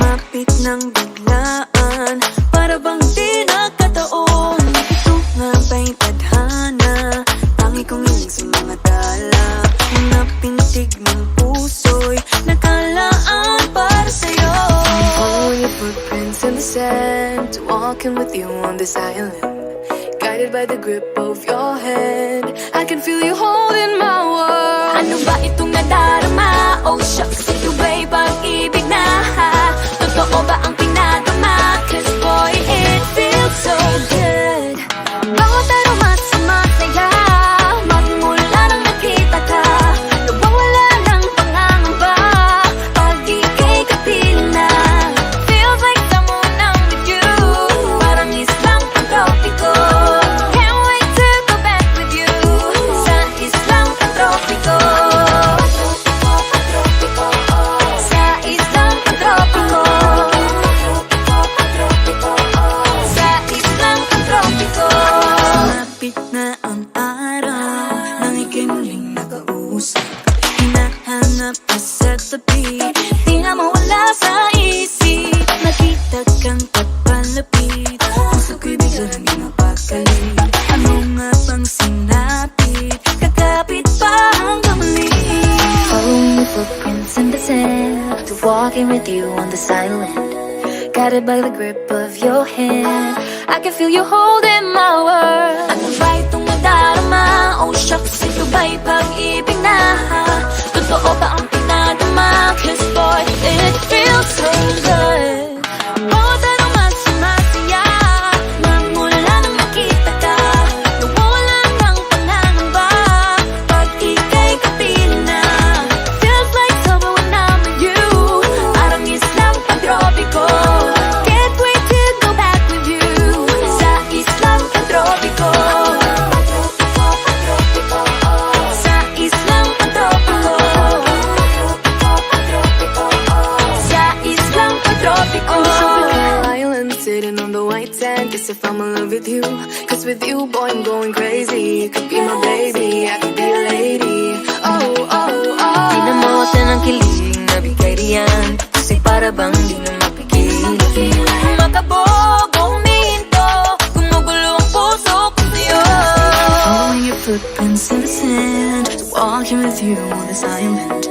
Lumapit ng biglaan, para bang di nakataon. Ito nga ba'y tadhana, tangi kong iling sa mga tala. Mga pintig ng puso'y nakalaan para sa'yo. Following your footprints in the sand, walking with you on this island, guided by the grip of your hand. I can feel you holding my world. Ano ba itong nadarama? Oh shucks, ito ba'y pag-ibig na? Totoo ba ang pinadama? Cause boy, it feels so good. Bawat aroma sumasaya, magmula nang nakita ka. Nawawala ng pangangamba, pag ika'y kapiling na. Feels like someone I'm with you, parang islang pantropiko. Can't wait to go back with you, sa islang pantropiko. Sa islang pantropiko. Sa islang pantropiko. Malapit na ang araw, nang ika'y muling nakausap. Hinahanap ka sa tabi, di na mawala sa isip. Nakita kang papalapit, puso ko'y bigla naging mapakali. Ano nga bang sinapit, kakapit pa hanggang muli. Following the footprints in the sand, to walking with you on this island, guided by the grip of your hand. I can feel you holding my world. Ano ba itong nadarama? Oh shucks, ito ba'y pag-ibig na? Totoo ba ang pinadama? Cause boy, it feels so good. Bawat aroma sumasaya, magmula nang nakita ka. Nawawala ng pangangamba, pag ika'y kapiling na. Feels like summer when I'm with you, parang islang pantropiko. Can't wait to go back with you, sa islang pantropiko. Sa islang pantropiko. Sa islang pantropiko. Island sitting on the white sand. Guess if I'm in love with you, cause with you, boy, I'm going crazy. You could be my baby, I could be a lady. Oh, oh, oh. Di na mawala ng kilig na bigay riyan, kasi para bang di na mapigil. Makabog, huminto, gumugulo ang puso ko sa'yo. Following your footprints in the sand, walking with you on this island,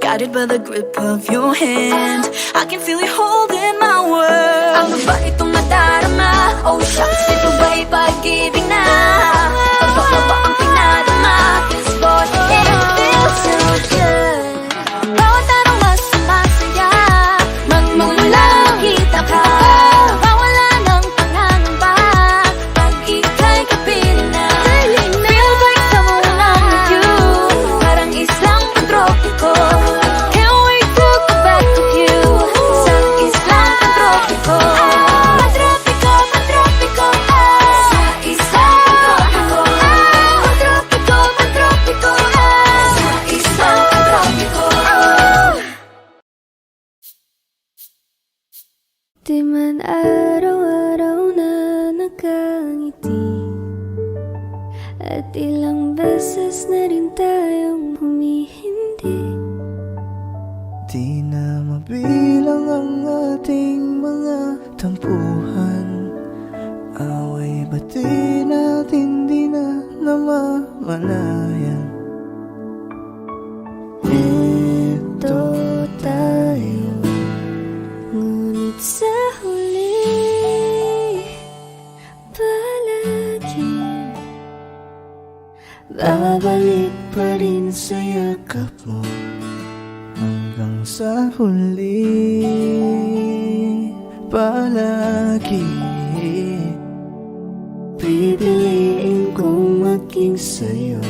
guided by the grip of your hand. I can feel you holding my world. Ano ba itong nadarama? Oh shucks, ito ba'y pag-ibig na? Totoo ba ang pinadama? Cause boy, it feels so good. Bawat aroma sumasaya, magmumula nakita ka. Nawawala ng pangangamba, pag ika'y kapiling na. Feels like someone I'm with you, parang islang pantropiko. Can't wait to go back with you, sa islang pantropiko. Pantropiko, pantropiko, sa islang pantropiko. Pantropiko, pantropiko, sa islang pantropiko. Di man araw-araw na nakangiti, at ilang beses na rin tayong humihindi. Di na mabilang ang ating mga tampuhan. Away bati natin di na namamalayan. Ito tayo, ngunit sa huli palagi Babalik pa rin sa yakap mo hanggang sa huli. Palagi pipiliin kong maging sa'yo,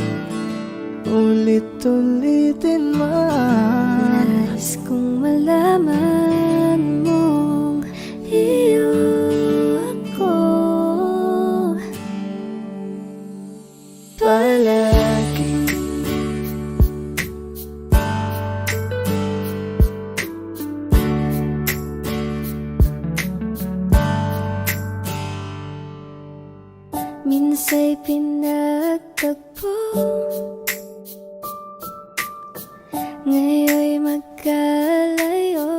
ulit-ulitin man. Nais kong malaman mong iyo ako Palagi minsa'y pinagtagpo, ngayon'y magkalayo.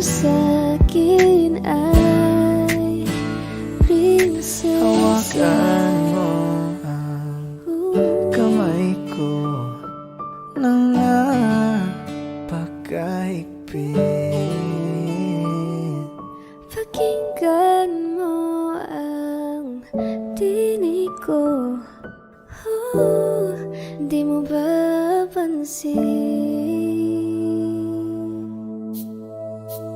sa'kin ay prinsesa. Hawakan mo ang kamay ko nang napakahigpit. Pakinggan mo ang tinig ko, di mo ba pansin?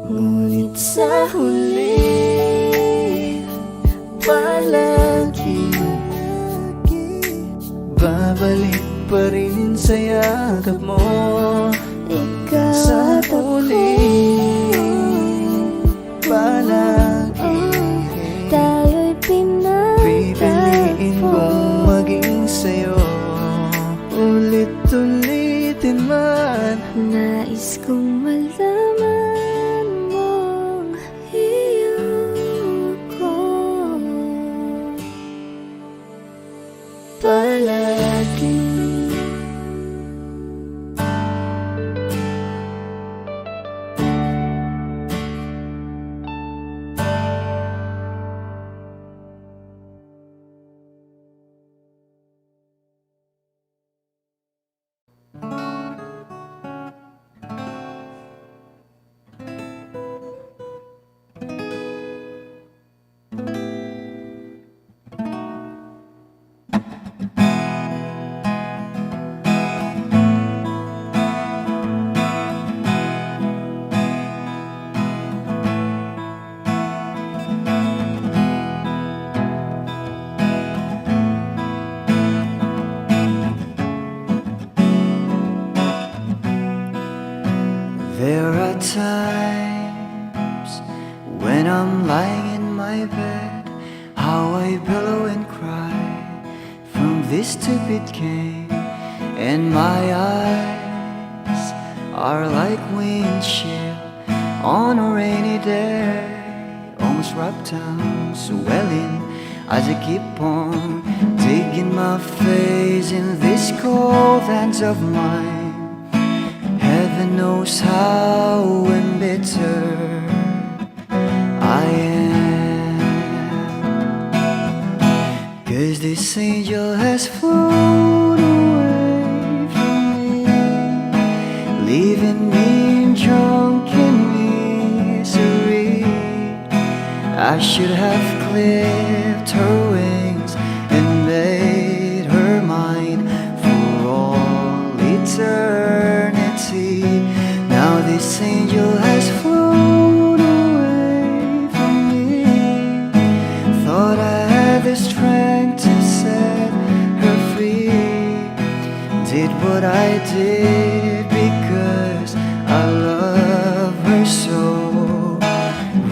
Ngunit sa huli, palagi babalik pa rin sa yakap mo. Ikaw Sa at ako, palagi tayo'y pipiliin kong pinagtagpo. maging sa'yo. Ulit-ulitin man, Nais kong malaman mong iyo ko palagi. There are times when I'm lying in my bed, how I billow and cry from this stupid game, and my eyes are like windshield on a rainy day, almost wrapped down, swelling as I keep on digging my face in these cold hands of mine. Heaven knows how embittered I am, 'cause this angel has flown away from me, leaving me drunken misery. I should have clipped her wings and made her mine for all eternity. Now this angel has flown away from me. Thought I had the strength to set her free. Did what I did because I love her so.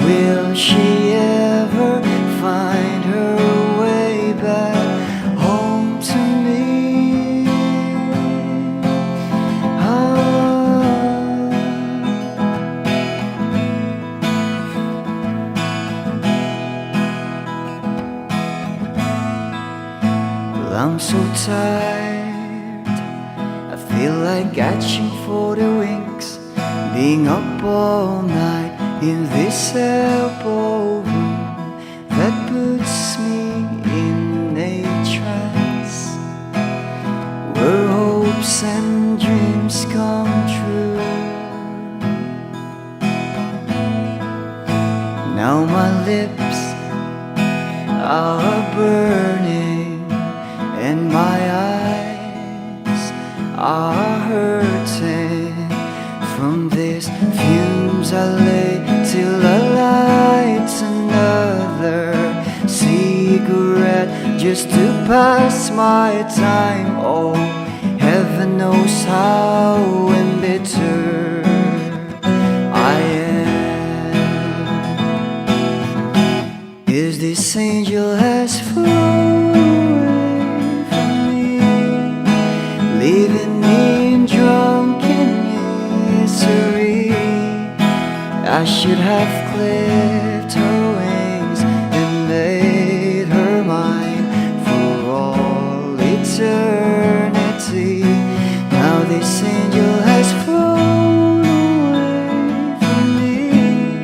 Will she ever find her way back home to me? Well, I'm so tired, I feel like catching for the wings, being up all night in this elbow room that puts me in a trance, where hopes and dreams come true. Now my lips are burning and my eyes are hurting from these fumes. I lay till I light another cigarette just to pass my time. Oh, heaven knows how embittered I am, 'cause this angel has flown away from me, leaving me drunken misery. I should have clipped her wings and made her mine for all eternity. Now this angel has flown away from me.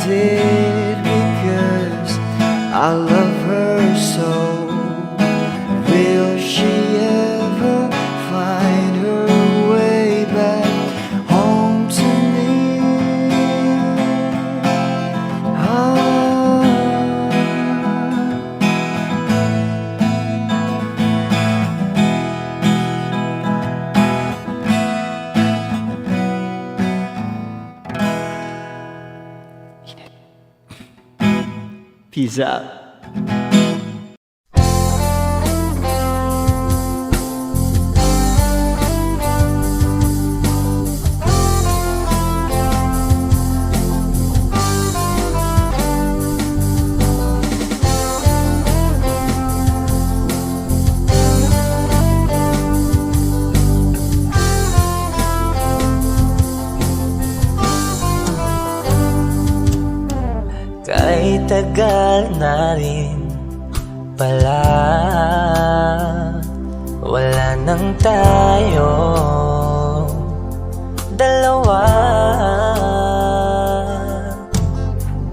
did because I love her so. Will she ever find her way back home to me? Ah. Peace out. Kahit tagal na rin pala, wala nang tayo dalawa.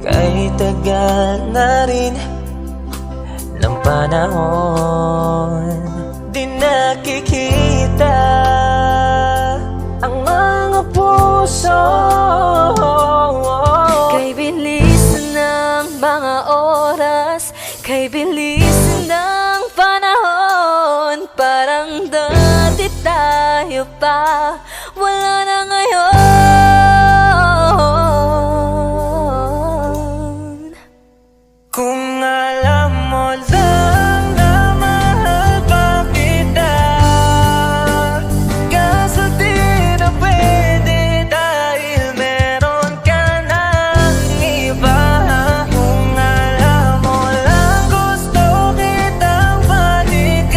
Kahit tagal na rin ng panahon, di nakikita ang mga puso. Kay bilis ng mga oras, kay bilis ng panahon, parang dati tayo pa, wala na ngayon. Kung alam mo lang na mahal pa kita, kaso di na pwede dahil meron ka ng iba. Kung alam mo lang gusto kitang balikan,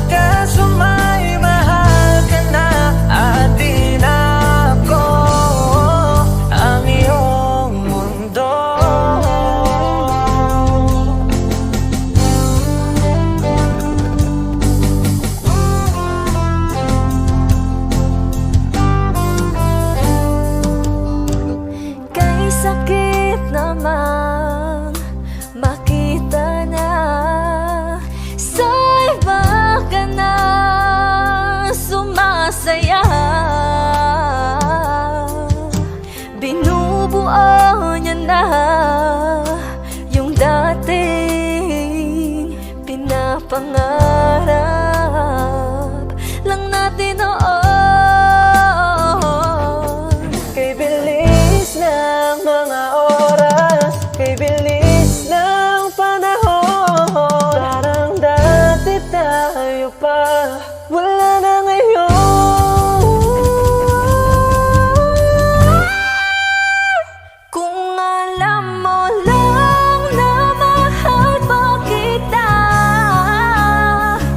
kaso may mahal ka na at di na ako ang iyong mundo. Kay sakit naman makita na sa iba ka na sumasaya. Binubuo niya na yung dating pinapangarap lang natin noon. Kay bilis ng mga oras, kay bilis ng panahon, parang dati tayo pa, wala na ngayon. Kung alam mo lang na mahal pa kita,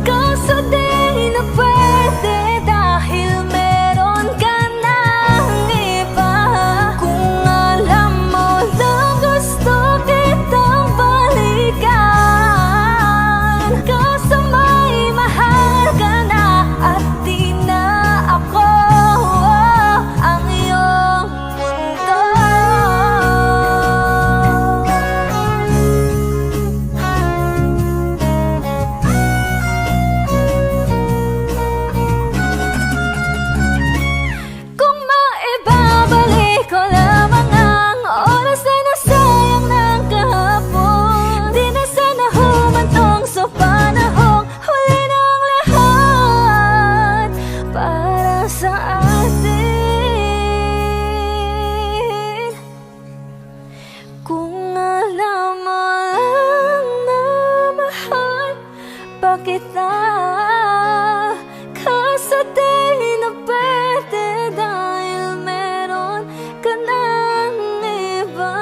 kaso di na pwede dahil meron ka ng iba. Kung alam mo lang gusto kitang balikan, kaso may mahal ka na at di na ako ang iyong mundo. Kung maibabalik ko lamang ang oras na nasayang ng kahapon, di na sana humantong sa panahong huli ng lahat para sa atin. Kung alam mo lang na mahal pa kita, kaso di na pwede dahil meron ka ng iba.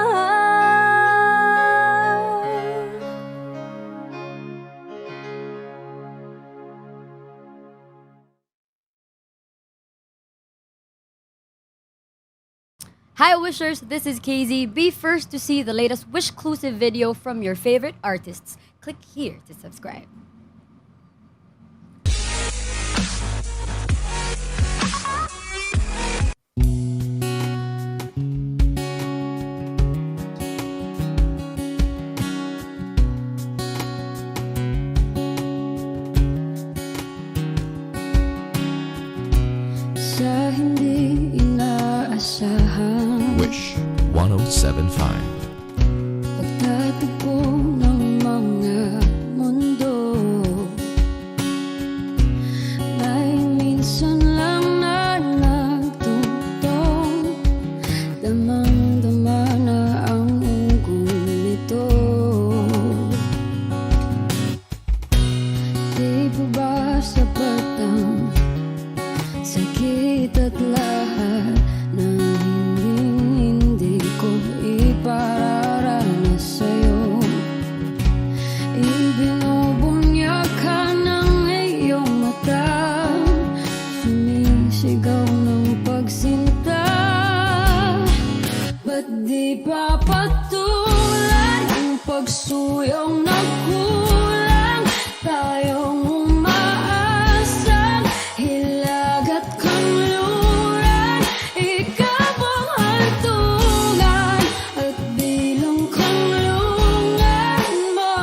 Hi Wishers, this is KZ. Be first to see the latest Wishclusive video from your favorite artists. Click here to subscribe. nagkulang, tayong umaasang hilag at kanluran. Ikaw ang hantungan at bilang kanlungan mo.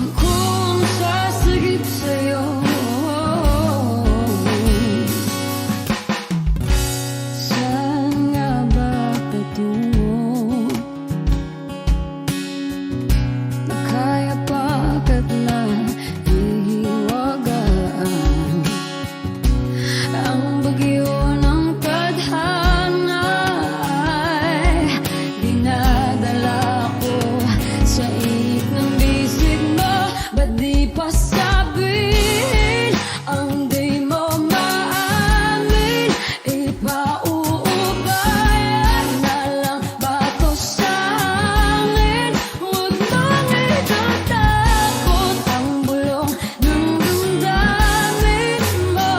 Ako ang sasagip sa'yo. Saan nga ba patungo? Kaya pagkat na ihiwagaan ang bagyo ng tadhana ay dinadala ko sa ihip ng bisig mo. Ba't di pa sabihin ang di mo maamin? Ipauubayan na lang ba to sa hangin? Huwag mong itatakot ang bulong ng damdamin mo.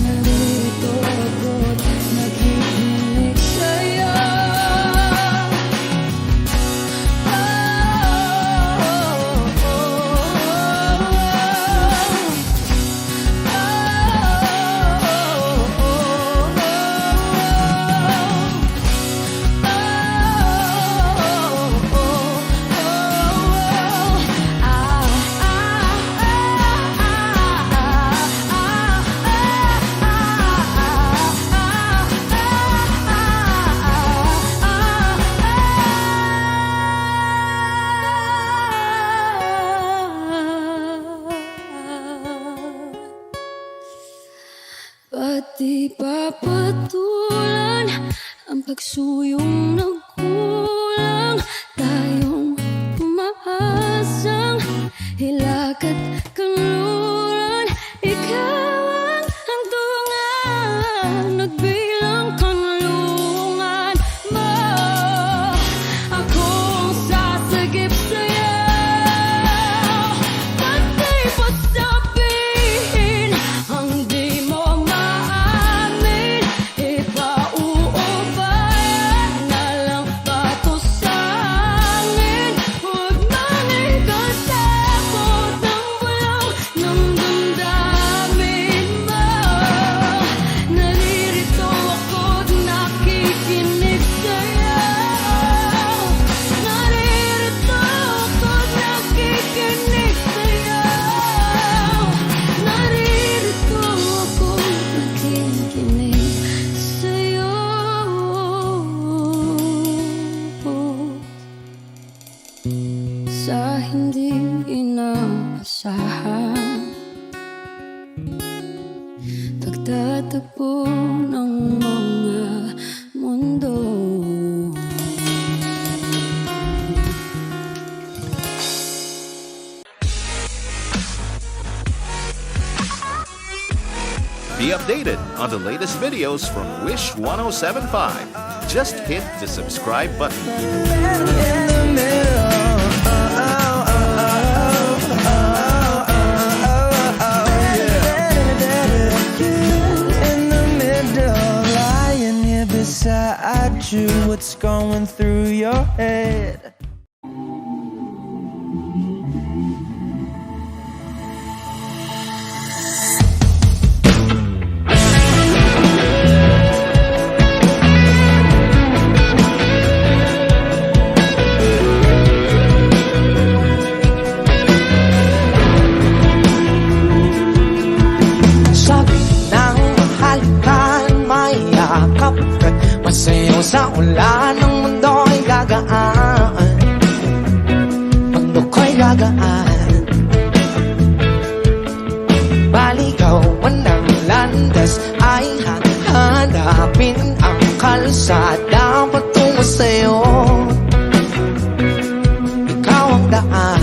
Narito ako't nakikinig sa'yo. Pati papatulan ang pagsuyong nagkulang, tayong umaasang hilag at kanluran. Ikaw ang hantungan at bilang kanlungan mo. Ako ang sasagip sa'yo. Pati pa sabihin ang di mo maamin. Ipauubayan na lang ba to sa hangin? Huwag mong ikatakot ang bulong ng damdamin mo. Naririto ako't nakikinig sa'yo. Naririto ako't nakikinig sa'yo. Naririto ako't nakikinig sa'yo. Sa hindi inaasahan, pagtatagpo ng mga mundo. Be updated on the latest videos from Wish 1075. Just hit the subscribe button. In the middle, lying here beside you. What's going through your head? Sabi ng mahalikan, mayakap ka't masayaw sa ulan. Ang mundo ay gagaan, mundo ko'y gagaan. Baligawan ng landas ay hanapin ang kalsada patungo sa'yo. Ikaw ang daan,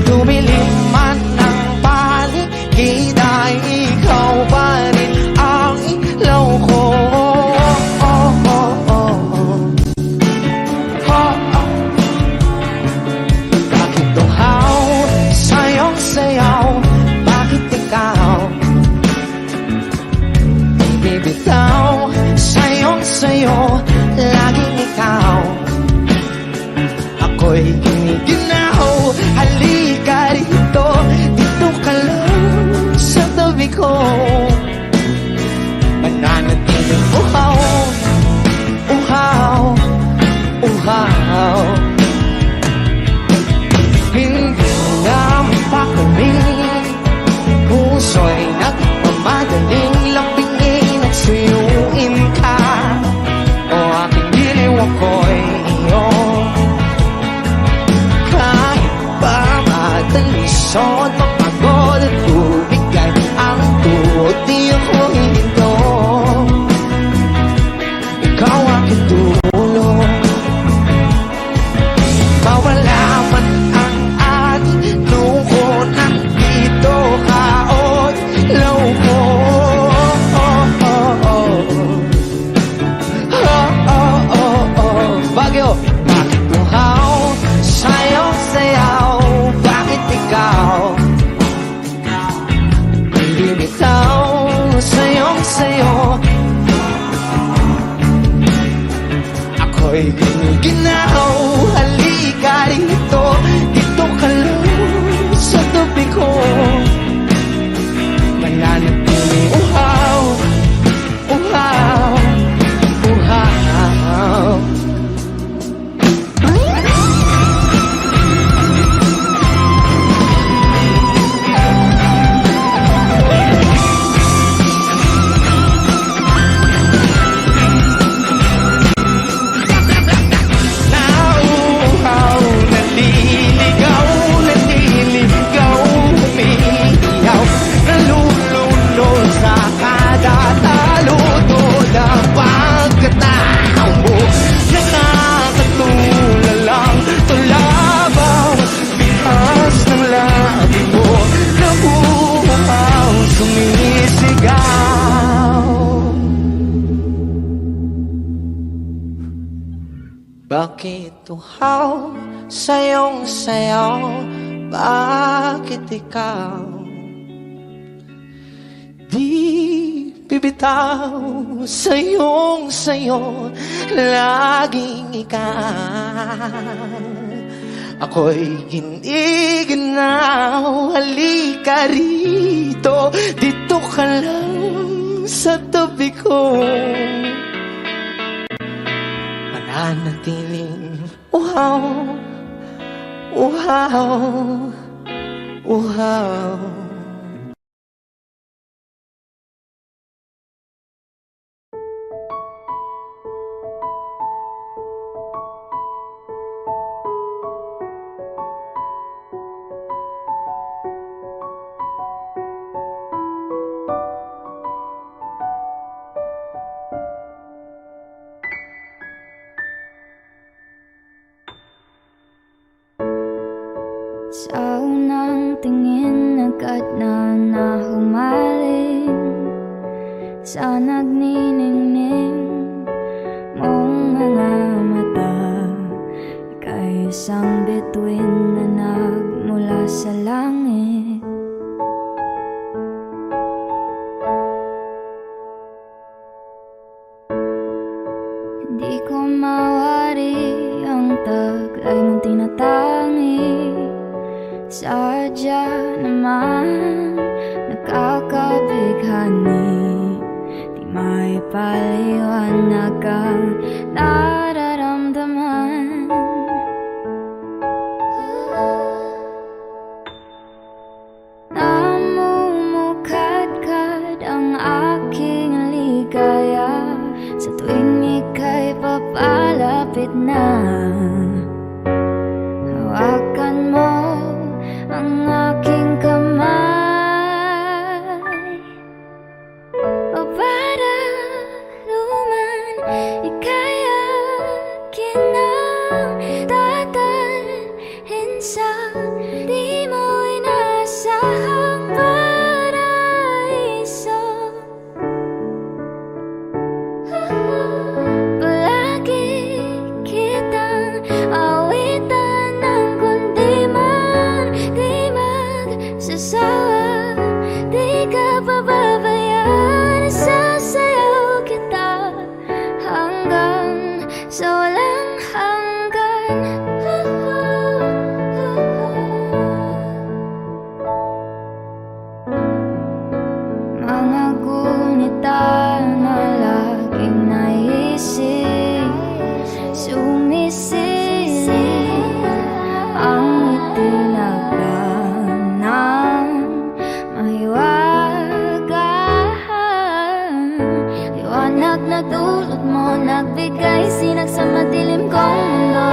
tumilim man ang paligid ay ikaw pa rin ang ilaw ko. Bakit tuhaw sa'yong sayaw? Bakit ikaw bibitaw? Sa'yong sayo, laging ikaw. uhaw. Hindi na mapakaling, puso'y nagmamadaling lapingin at suyuin ka. O aking diliw ako'y iyo, kahit pa matalisod, mapagod at bumigay ang tuhod, di ako hihinto. Ikaw aking tulong, mawala man ang ating lungkot, nandito ka at loko. Bagyo, bakit uhaw? Sayaw, sayaw, bakit ikaw? Hindi bitaw, sayaw, sayaw. Ako'y ginaginaw, halika rito, dito ka lang sa tabi ko. Mananatiling uhaw, uhaw, uhaw. Bakit uhaw, sayong sayaw, bakit ikaw? Di bibitaw, sayong sayo, laging ikaw. Ako'y giniginaw, halika rito, dito ka lang sa tabi ko. Mananatiling uhaw, uhaw, uhaw. Sa unang tingin agad na nahumaling sa nagniningning mong mga mata. Ika'y isang bituin na nagmula sa langit. Hindi ko mawari ang taglay mong tinatangi. Sadya naman nakakabighani, di may paliwanag ang nararamdaman. Namumukadkad ang aking ligaya sa tuwing ika'y papalapit na. Hawakan mo ang aking kamay, o para luman ika'y akin ang dadalhin sa di mo inasahang paraiso. Palagi kitang awitan ng kundi man di magsasawa, di ka pababayaan. Sasayaw kita hanggang sa walang hanggan. Mga gunita na laging naisip, sumisiling ang itinagdanang mahiwagaan. Liwanag na dulot mo, nagbigay sinag sa madilim kong mundo.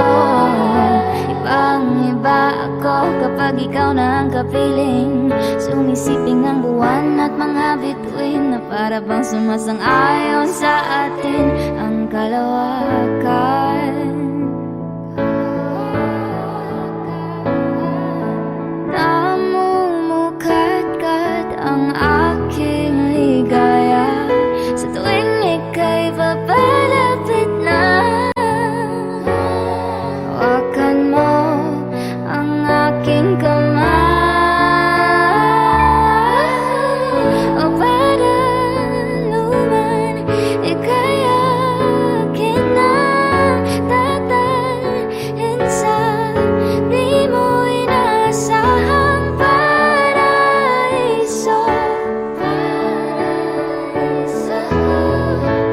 Ibang-iba ako kapag ikaw na ang kapiling. Sumisiping ang buwan at mga bituin na para bang sumasang-ayon sa atin ang kalawakan. Namumukadkad ang aking ligaya sa tuwing ika'y papalapit na. Hawakan mo ang aking kamay, o para luman ika'y akin na tatalhin sa di mo inaasahang paraiso.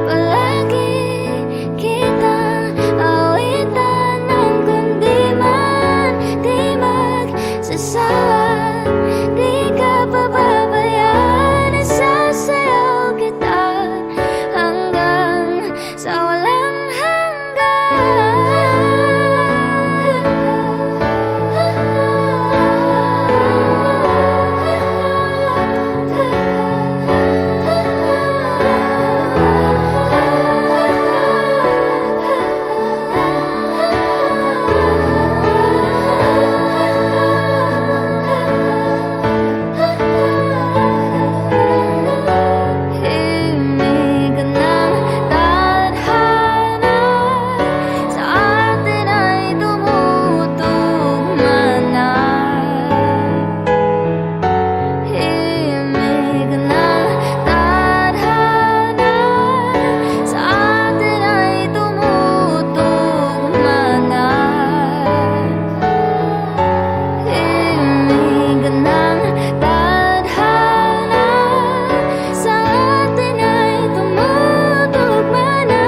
Palagi kitang awitan ng kundi man di magsasawa. Di ka pababayaan, isasayaw kita hanggang sa walang himig ng tadhana sa atin ay tumutugma na. Himig ng tadhana sa atin ay tumutugma na. Himig ng tadhana sa atin ay tumutugma na.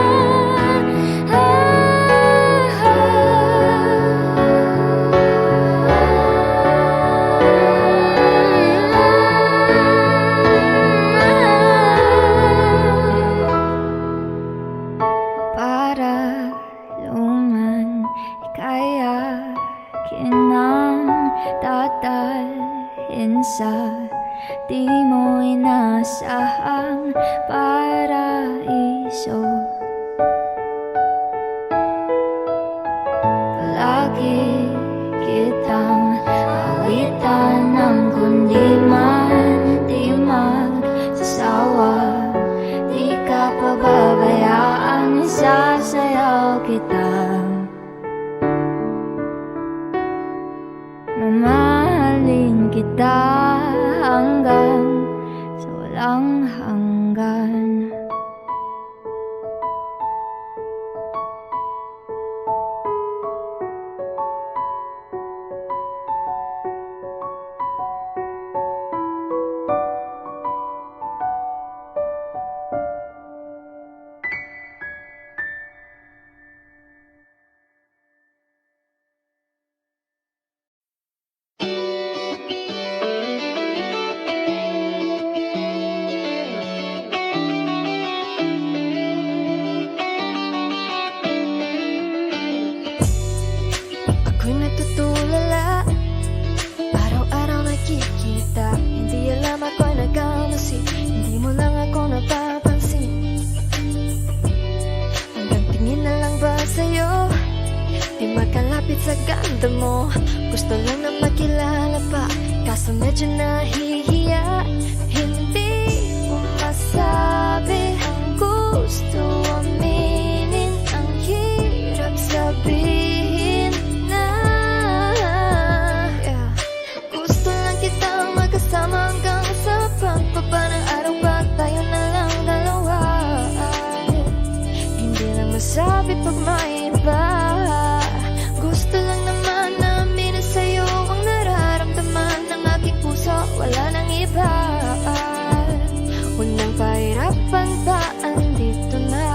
Para luman ika'y akin ang tatalhin sa di mo inasahang paraiso. Palagi kitang awitan ng kundi man di magsasawa. Di ka pababayaan, isasayaw kita. Mamahalin kita hanggang sa walang hanggan. Ako'y natutulala, araw-araw nakikita. Hindi alam ako'y nagkamasi, hindi mo lang ako napapansin. Hanggang tingin na lang ba sa'yo, di makalapit sa ganda mo. Gusto lang na makilala pa, kaso medyo nahihiya. Hindi mo masabi ang gusto aminin, ang hirap sabihin na. Gusto lang kitang magkasama hanggang sa pagbaba ng araw, pag tayo na lang dalawa. Hindi lang masabi pag may iba. Gusto lang naman na aminin sa'yo ang nararamdaman ng aking puso, wala nang iba. Unang pahirapan pa, andito na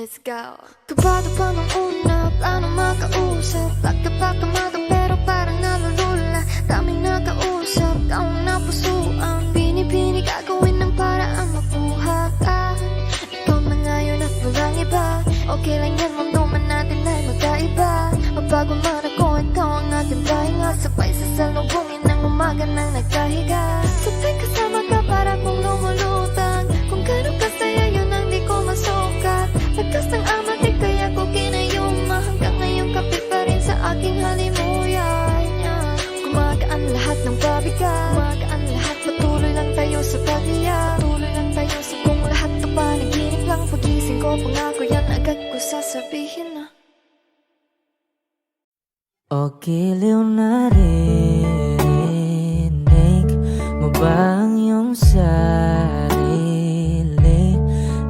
let's go. Kabado pa nung una, plano makausap. Pagkapakamado pero parang nalulula. Daming nakausap, taong napusuan. Pinipini gagawin ng paraan makuha ka. Ikaw na ngayon at walang iba. Okay lang yan, mundo man natin ay magkaiba. Mabago man ako, ikaw ang ating pahinga. Sabay sa salubungin ng umaga nang nagkahiga. Sabay kasama ka para kong lumulutang. Kung gano'n kasaya yun ang di ko masukat. Lakas ng ama di kaya ko kinayuma. Hanggang ngayon kapit pa rin sa aking halimuyan. Gumagaan lahat ng pabigat. Gumagaan lahat, patuloy lang tayo sa pag-iyak. Patuloy lang tayo sa kung lahat na panaginip lang. Pagising ko, pangako yan agad ko sasabihin na. O giliw na rinig mo ba ang iyong sarili?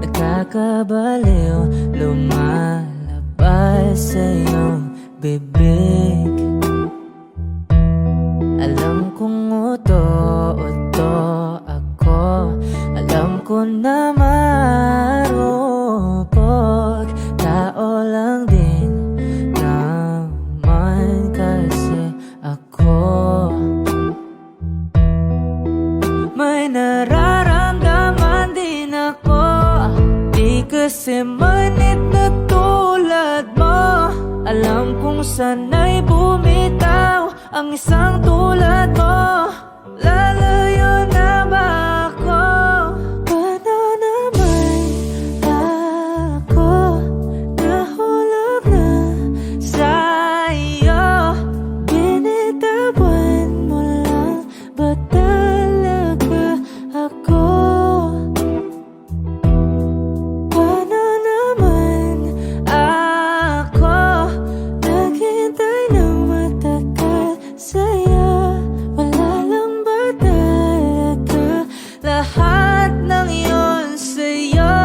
Nakakabaliw, lumalabas sa iyong bibig. Alam kong uto-uto ako. Alam ko na marupok. Tao lang din naman kasi ako. May nararamdaman din ako. Di kasi manit na tulad mo. Alam kong sana'y bumitaw ang isang tulad mo. Lalayo na ba ako? Paano naman ako nahulog na sa'yo? Binitawan mo lang ba talaga ako? Paano naman ako naghintay ng matagal sa'yo? Wala lang ba talaga lahat ng iyon sa'yo?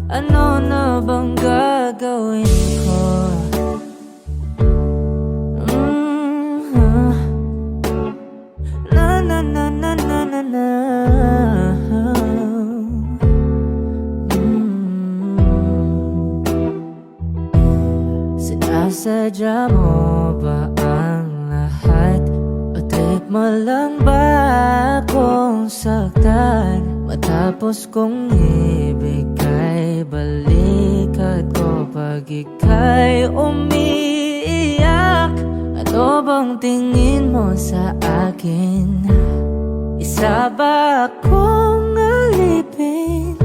Ano na bang gagawin ko? Na na na na na na na. Sinasadya mo ba ang lahat? O trip mo lang ba akong saktan? Matapos kong ibigay balikat ko pag ika'y umiiyak. Ano bang tingin mo sa akin? Isa ba akong alipin?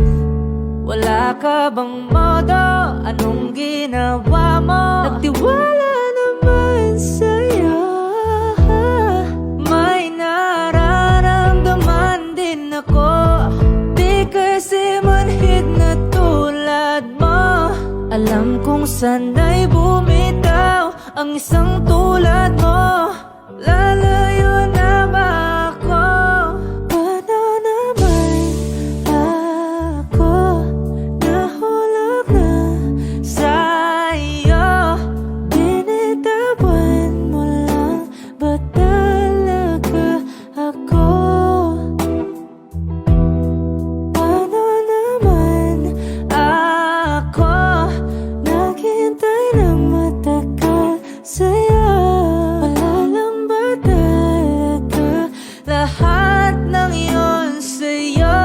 Wala ka bang modo? Anong ginawa mo? Nagtiwala naman sa'yo. May nararamdaman din ako. Di kasi manhid na tulad mo. Alam kong sana'y bumitaw ang isang tulad mo. Lalayo na ba ako? Paano naman ako nahulog na sa'yo? Binitawan mo lang ba talaga ako? Paano naman ako naghintay ng matagal sa'yo? Wala lang ba talaga lahat ng iyon sa'yo?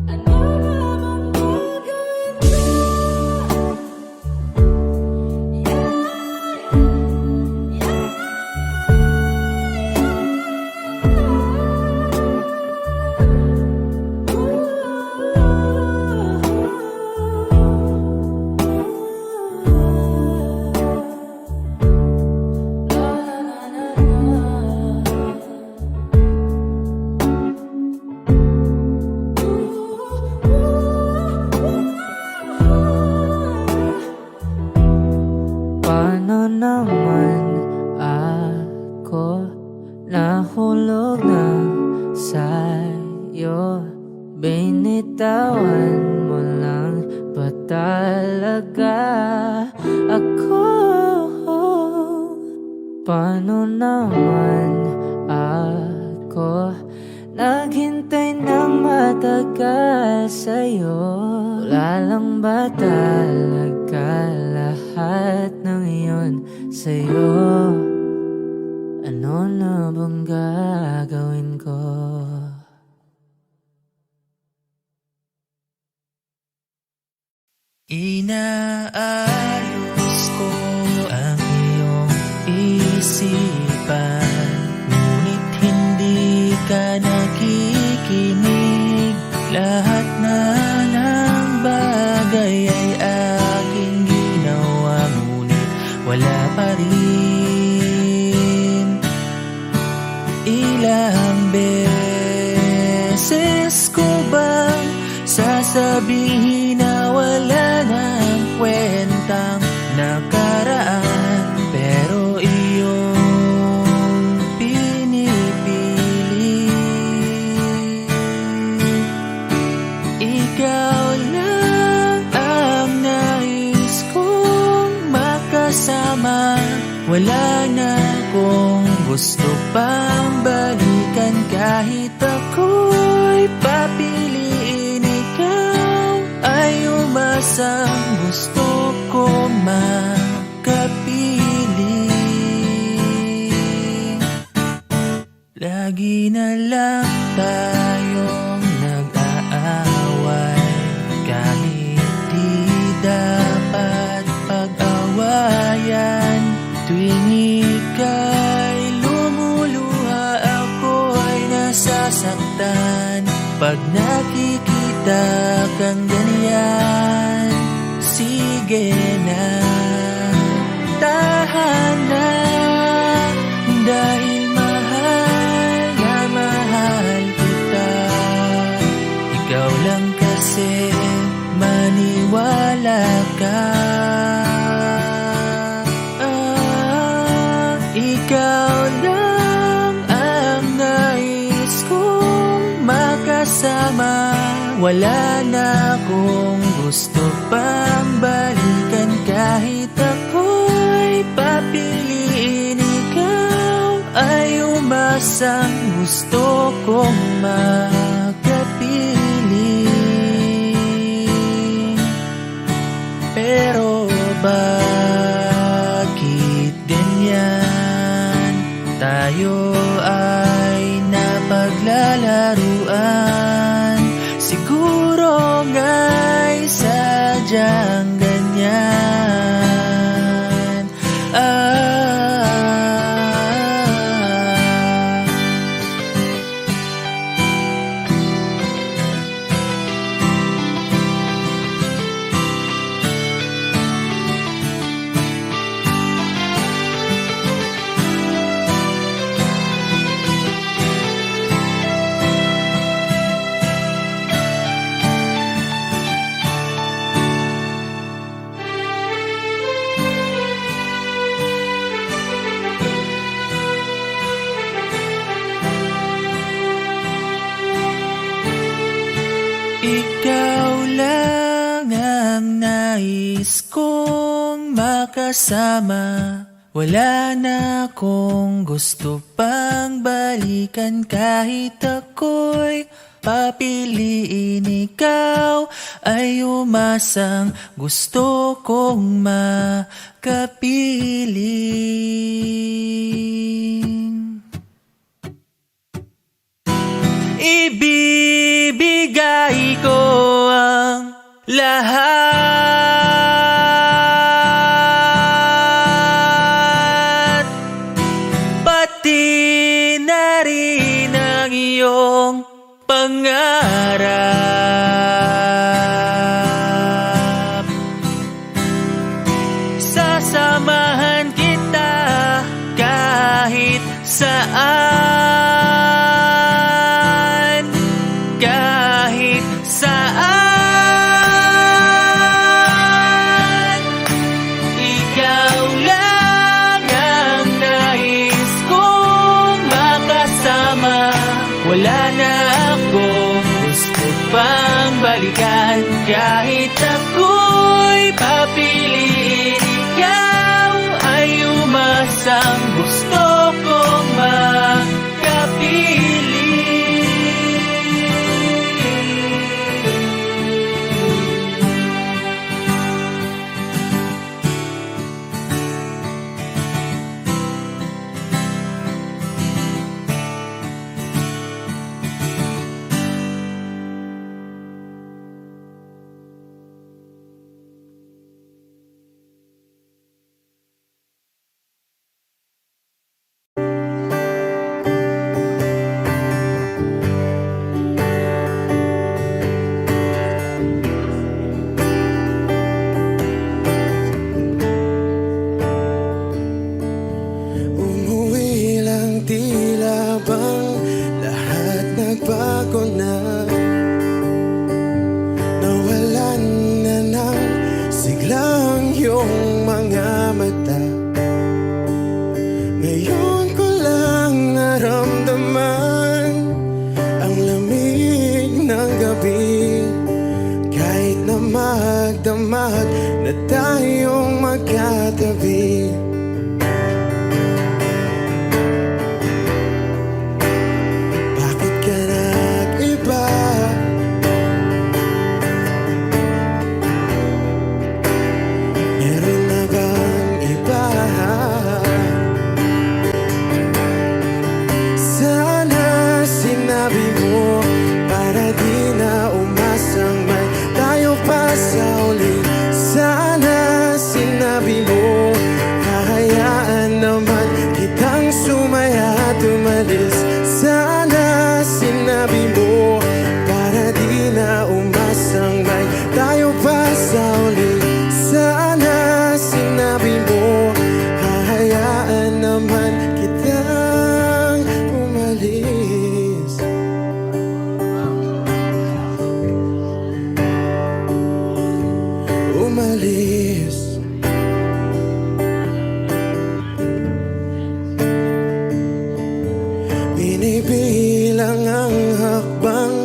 Ano naman gagawin ko? Paano naman ako nahulog na sa'yo? Binitawan mo lang ba talaga ako? Paano naman ako naghintay naghintay ng matagal sa'yo. Wala lang ba talaga lahat ng iyon sa'yo? Ano na bang gagawin ko? Inaayos ko ang iyong isipan, ngunit hindi ka nakikinig. Lahat na ng bagay ay aking ginawa, ngunit wala pa rin. Ilang beses ko bang sasabihin na wala nang kwentang nakaraan, pero iyong pinipili. Ikaw lang ang nais kong makasama. Wala na akong gusto pang balikan, kahit ako'y papiliin. Ikaw ay umasang gusto ko makapili. Lagi na lang tayong nag-aaway, kahit di dapat pag-awayan. Tuwing ika'y lumuluha, ako'y nasasaktan. Pag nakikita kang ganyan, sige na, tahan na. Dahil mahal na mahal kita. Ikaw lang kasi, maniwala ka. Ikaw lang ang nais kong makasama. Wala na akong gusto pang balikan, kahit ako'y papiliin. Ikaw ay umasang gusto kong makapili. Pero bakit ganyan? Tayo ay napaglalaruan. Siguro nga'y sadyang ganyan. Ikaw lang ang nais kong makasama. Wala na akong gusto pang balikan, kahit ako'y papiliin. Ikaw ay umasang gusto kong makapiling. Ibibigay ko ang lahat, pati na rin ang iyong pangarap. Sasamahan kita kahit saan, kahit saan. Ikaw lang ang nais kong makasama. Wala na akong gusto pa na tayong magkatabi. Bakit ka nag-iba? Meron na bang iba? Sana sinabi mo para di na umasang may tayo pa sa uli. Sana sinabi mo hahayaan naman kitang sumaya at umalis. Sana sinabi mo para di na umasang may tayo pa sa uli. Sana sinabi mo hahayaan naman kitang umalis. Umalis. Binibilang ang hakbang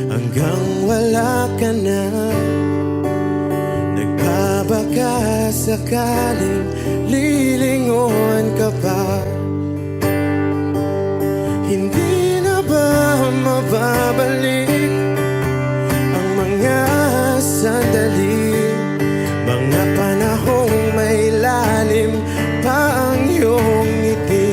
hanggang wala ka na. Nagbabaka sakaling lilingon ka pa. Hindi na ba mababalik ang mga sandali, mga panahong may lalim pa ang iyong ngiti?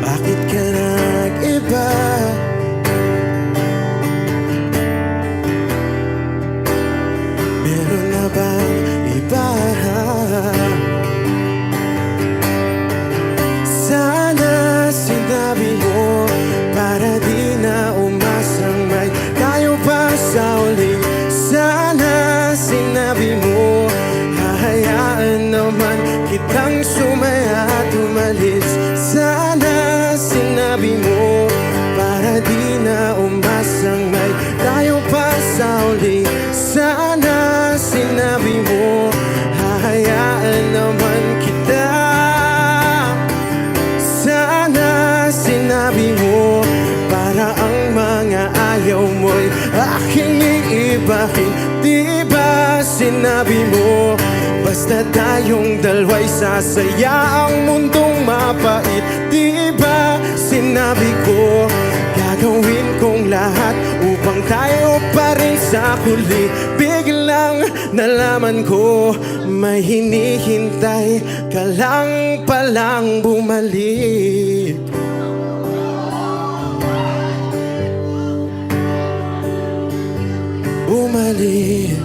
Bakit ka nag-iba? Meron na bang iba? Sana sinabi mo para di na umasang may tayo pa sa uli. Sana sinabi mo hahayaan naman kitang sumaya at umalis. Sana sinabi mo para di na umasang may tayo pa sa uli. Sana sinabi mo hahayaan naman kita. Sana sinabi mo para ang mga ayaw mo'y aking iibahin. Di ba sinabi mo basta tayong dalawa'y sasaya ang mundong mapait? Di ba sinabi ko gagawin kong lahat upang tayo pa rin sa huli? Biglang nalaman ko may hinihintay ka lang palang bumalik. Bumalik.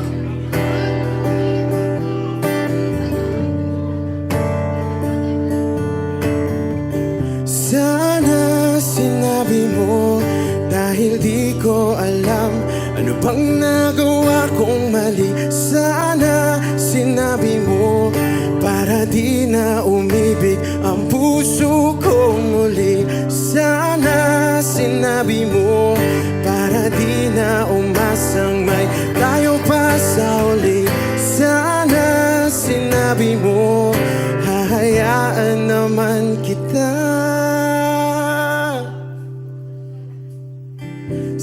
Sana sinabi mo dahil di ko alam ano bang nagawa kong mali. Sana sinabi mo para di na umibig ang puso ko muli. Sana sinabi mo para di na umasang may tayo pa sa uli. Sana sinabi mo hahayaan naman kita.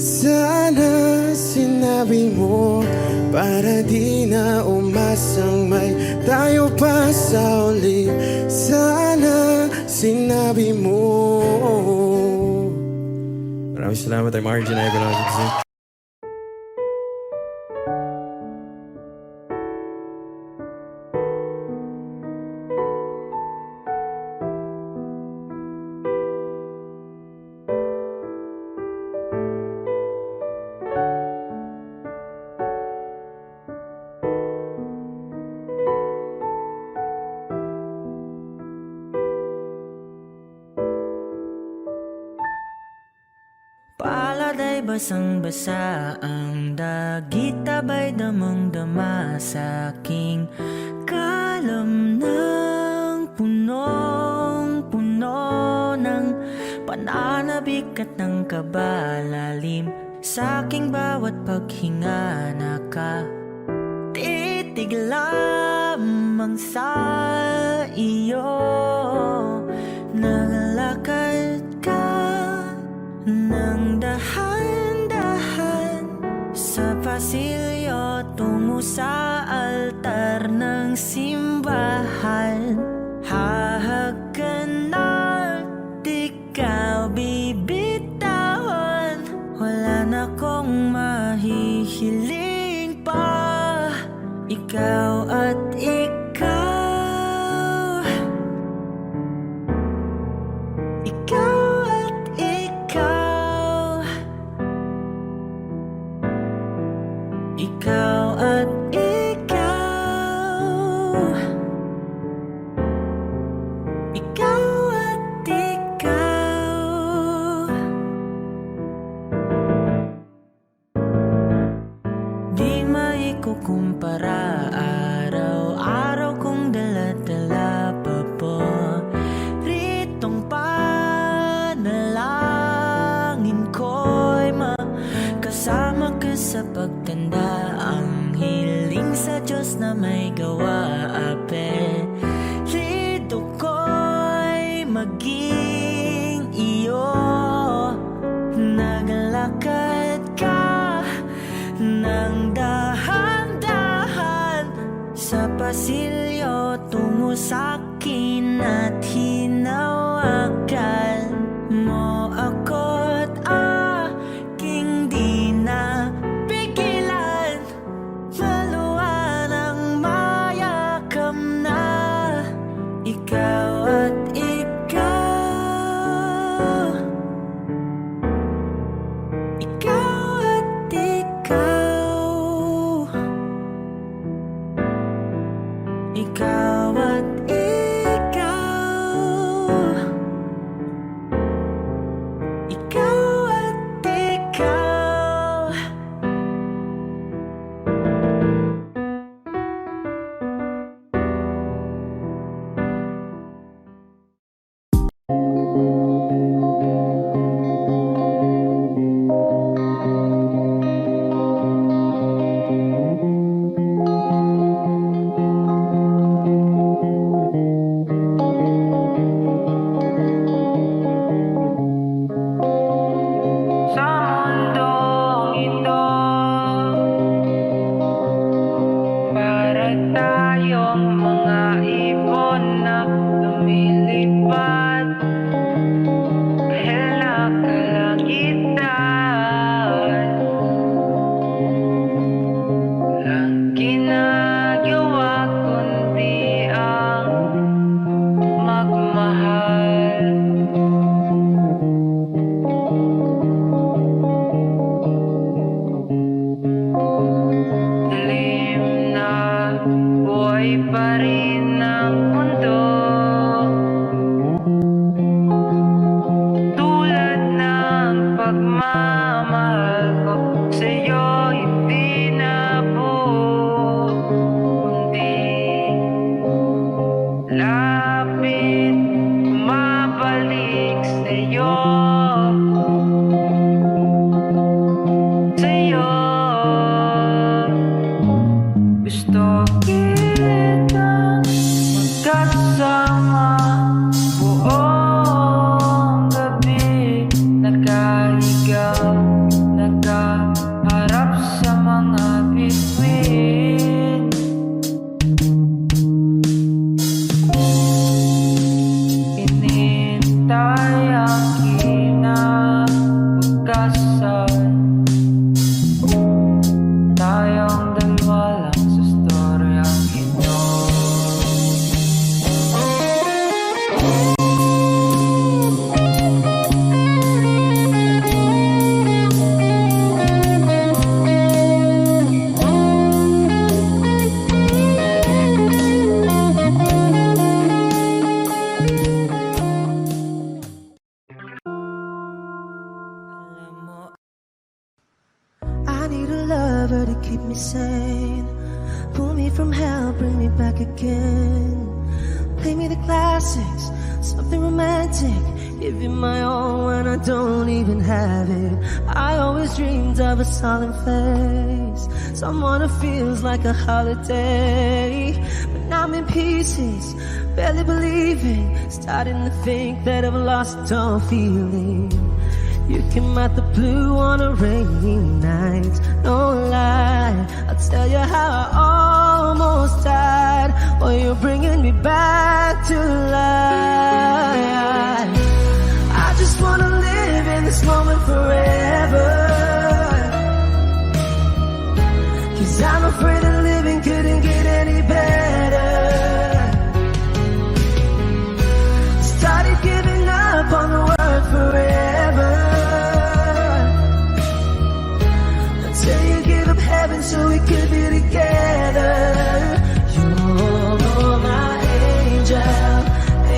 Sana sinabi mo para di na umasang may tayo pa sa uli. Sana sinabi mo. Maraming salamat. I'm Arjun Ivan. Palad ay basang-basa ang dagit, abay damang-dama sa aking kalam ng punong-puno ng pananabik at ng kabalalim. Sa aking bawat paghinga nakatitig lamang sa iyo. Nalakad ka ng dahan-dahan tungo sa altar ng simbahan. Hahag ka na, di ka bibitawan. Wala na kong mahihiling pa. Ikaw at ikaw. Ikaw at ikaw. Ikaw at ikaw. Ikaw at ikaw. Di maikukumpara, araw-araw kong dala-dala paboritong panalangin ko'y makasama ka sa pagtanda. Ang hiling sa Diyos na may gawa, apelido ko'y maging iyo. Naglakad ka ng dahan-dahan sa pasilyo tungo sa'kin at hinawakan mo ako't aking di na pigilan. Maluwan ang mayakap na ikaw at ikaw. Ikaw at ikaw. Ikaw at ikaw. Ikaw at ikaw. Sa mundong ito, para tayong mga ibon na lumilipad dahil nakalangitan. Walang ginagawa kundi ang magmahal. Dilim na buhay pa rin ang mundo, tulad ng pagmamahal ko sa'yo hindi na buo, kundi lapit, bumabalik sa'yo. Sa'yo gusto kitang magkasama buong gabi. Nakahiga, nakaharap sa mga bituin. Inintay ang kinabukasan. Tayong dalawa lang sa storyang ito. I need a lover to keep me sane. Pull me from hell, bring me back again. Play me the classics, something romantic. Give you my all when I don't even have it. I always dreamed of a solemn face, someone who feels like a holiday. But now I'm in pieces, barely believing, starting to think that I've lost all feeling. You came out the blue on a rainy night. No lie, I'll tell you how I almost died. While you're bringing me back to life. I just wanna live in this moment forever. 'Cause I'm afraid that living couldn't get any better. Started giving up on the word forever. Until you give up heaven so we could be together. You're my angel,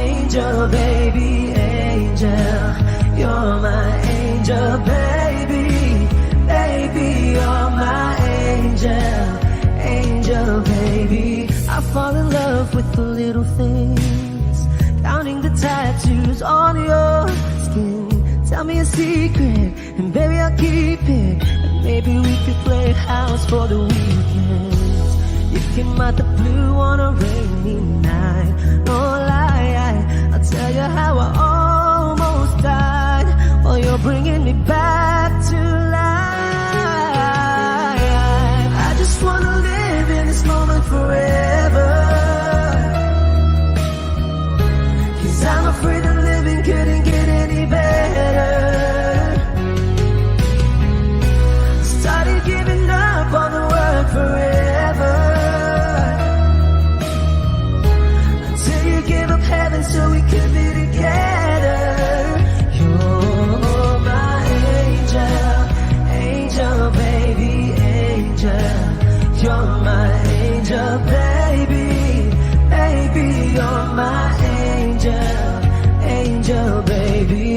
angel baby, angel. You're my angel baby, baby, you're my angel, angel baby. I fall in love with the little things, counting the tattoos on your skin. Tell me a secret, and baby I'll keep it. And maybe we could play house for the weekend. You came out the blue on a rainy night. No lie, I'll tell you how I almost died. While you're bringing me back to life. I just wanna live in this moment forever. 'Cause I'm afraid that living couldn't get any better. Started giving up on the word forever. Until you give up heaven so we could be together. You're my angel, angel baby, angel. You're my angel baby, baby, you're my angel, angel baby.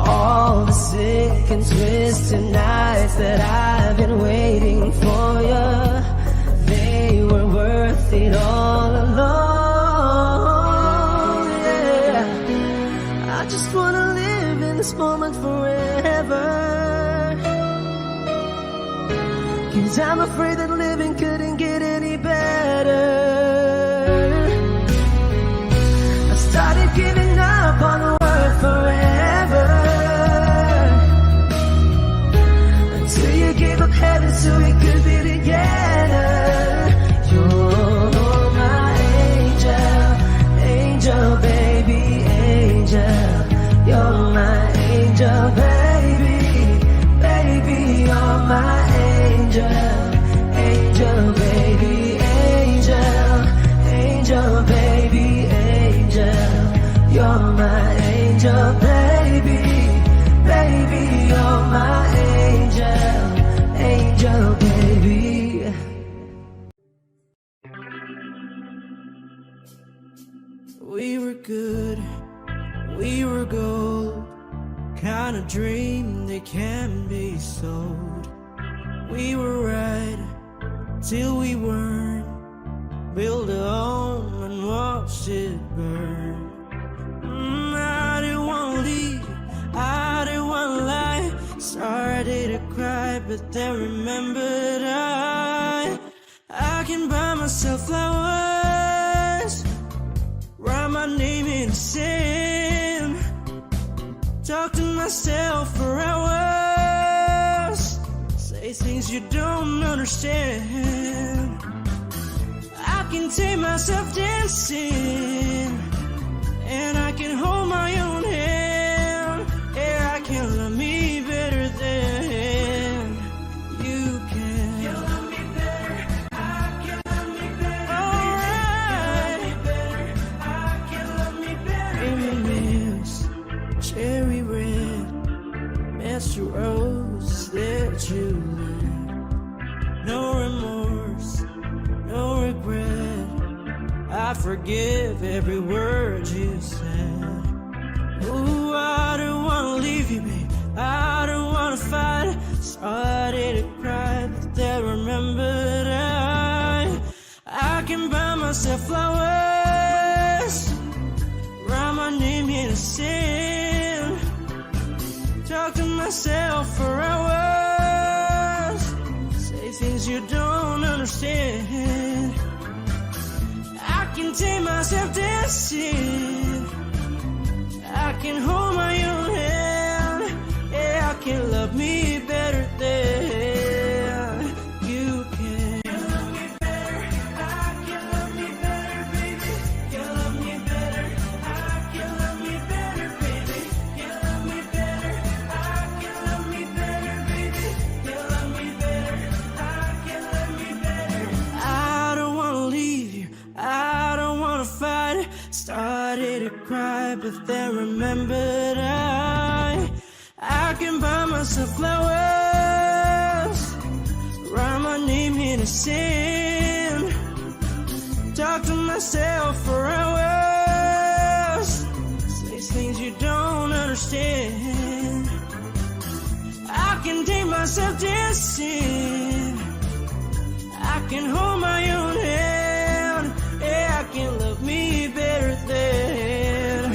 All the sick and twisted nights that I've been waiting for you, they were worth it all alone. Yeah, I just wanna live in this moment forever. 'Cause I'm afraid that living couldn't get any better. I started giving up on the word forever. Until you gave up heaven so we could be together. You're my angel, angel baby, angel. You're my angel baby, baby, you're my angel, angel baby, angel, angel baby, angel. You're my angel baby, baby, you're my angel, angel baby. We were good, we were gold, kind of dream that can be sold. We were right till we weren't, build a home and watch it burn. I didn't want to leave, I didn't want to lie. Started to cry, but then remembered I can buy myself flowers, write my name in the sand, talk to myself for hours, say things you don't understand. I can take myself dancing, and I can hold my own hand. Yeah, I can love me better than you can. You love me better, I can love me better. Alright, I can love me better. Reminisce, cherry red, Mr. Rose that you left. No remorse, no regret. I forgive every word you said. Ooh, I don't wanna leave you, babe, I don't wanna fight. Started to cry, but then remembered I can buy myself flowers, write my name in the sand, talk to myself for hours, say things you don't understand. I can take myself dancing, I can hold my own hand. cry, but then remembered I can buy myself flowers, write my name in the sand, talk to myself for hours, say things you don't understand. I can take myself dancing, I can hold my own hand. Yeah, I can love me better than.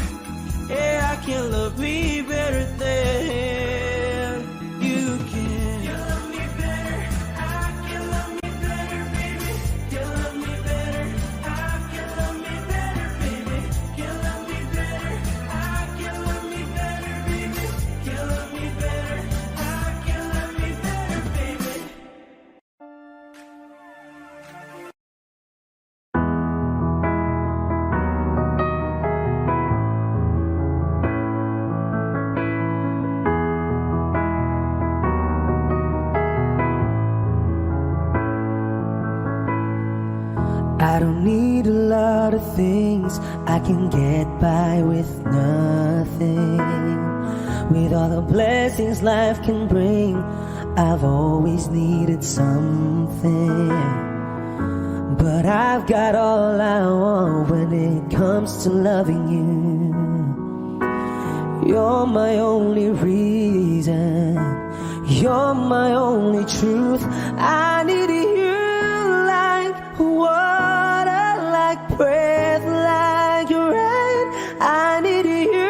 Yeah, I can love me better than you can. You love me better, I can love me better, baby. You love me better, I can love me better, baby. You love me better, I can love me better, baby. You love me better, I can love me better, baby. I don't need a lot of things, I can get by with nothing. With all the blessings life can bring, I've always needed something. But I've got all I want when it comes to loving you. You're my only reason, you're my only truth. I need you like water, like breath, like rain. I need you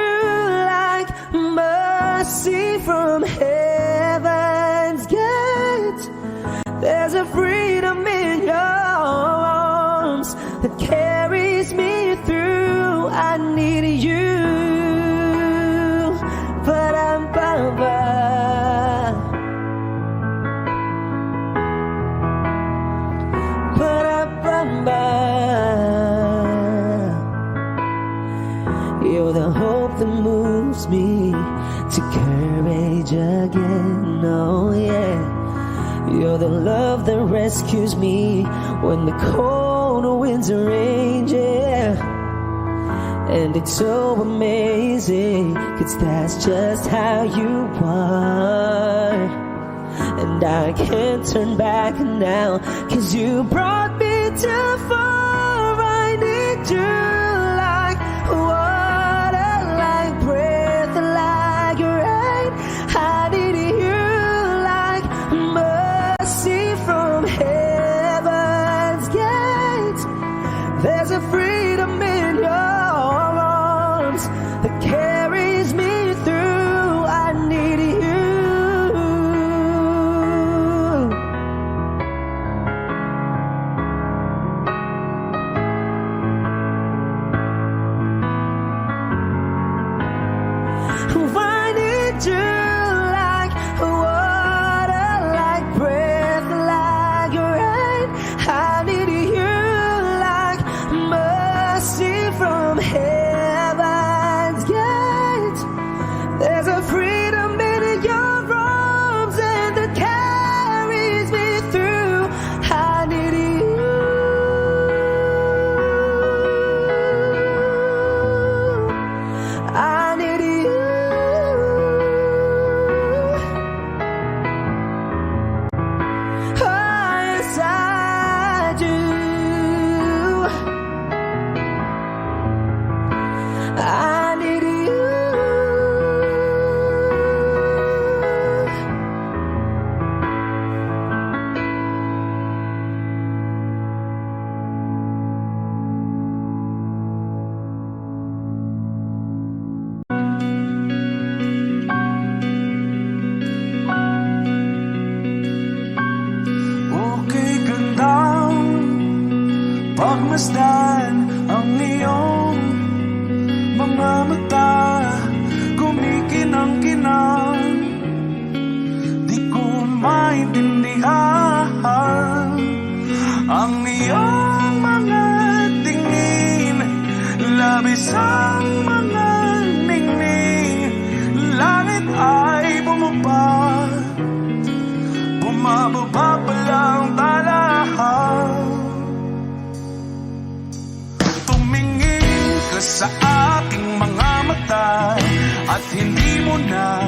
like mercy from heaven's gate. There's a freedom in your arms that carries me through. I need you, but I'm You're the hope that moves me to courage again, oh yeah. You're the love that rescues me when the cold winds are raging, yeah. And it's so amazing, 'cause that's just how you are. And I can't turn back now, 'cause you brought me too far. I need you like water, like breath, like rain. I need you like mercy from heaven's gate. There's a freedom in your arms that carries me through. I need you. I need you like water, like breath, like rain. I need you like mercy from heaven's gate. There's a freedom in your arms and that carries me through. I need you. I need you. Oh, yes, I do. I need you. Okay gandang pagmasdan ang iyong mga mata, kumikinang-kinang, di ko maintindihan ang iyong mga tingin, labis ang mga ningning, langit ay bumaba, bumababa pa lang talahan. Tumingin ka sa aking na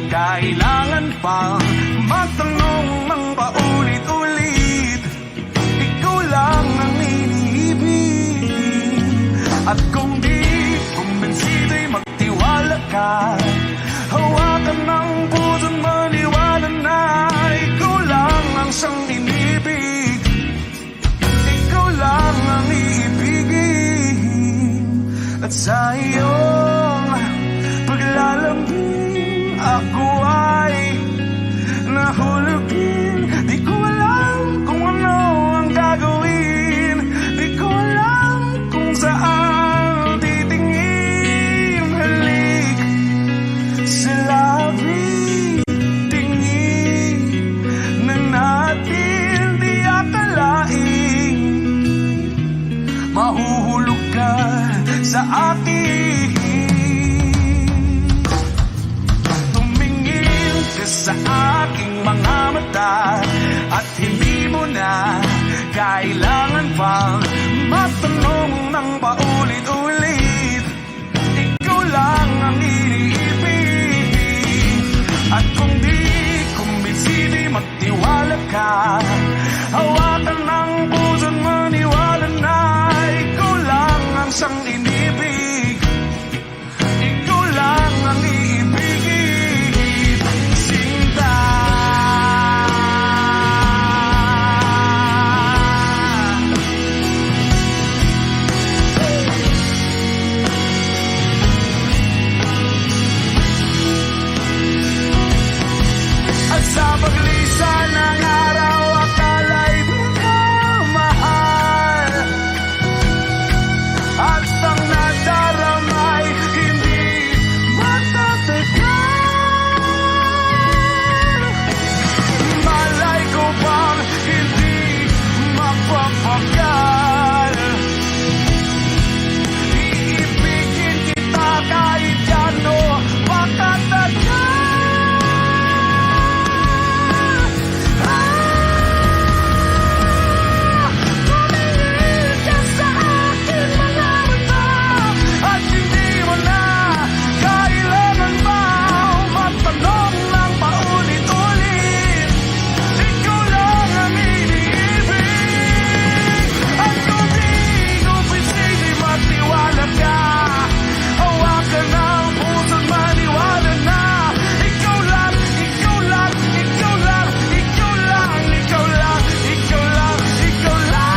kailangan pang magtanong ng paulit-ulit. Ikaw lang ang iniibig. At kung di kumbinsido'y magtiwala ka, hawakan ng puso't maniwala na ikaw lang ang siyang inibig. Ikaw lang ang iibigin. At sa iyong paglalambing ako ay nahulugin. Di ko alam kung ano ang gagawin. Di ko alam kung saan titingin. Halik sa labi, tingin na natin di akalain. Mahuhulog ka sa akin. Tumingin ka sa aking mga mata at hindi mo na kailangan pang matanong ng paulit-ulit. Ikaw lang ang iniibig. At kung di kumbinsido'y magtiwala ka, hawakan ng puso't maniwala na ikaw lang ang siyang inibig. Ikaw lang ang iibigin. Sinta. At sa paglisan ng araw, akala'y di ka mahal. At ang nadaramay hindi matatagal. Malay ko bang hindi mapapagal. Iibigin kita kahit gano pakatagal. Tumingin ka sa akin mga mata at hindi mo na kailangan pa magtanong ng paulit-ulit. Ikaw lang ang iniibig. At kung di kumbinsido'y magtiwala ka, hawakan ng puso't maniwala na ikaw lang, ikaw lang, ikaw lang, ikaw lang, ikaw lang, ikaw lang, ikaw lang.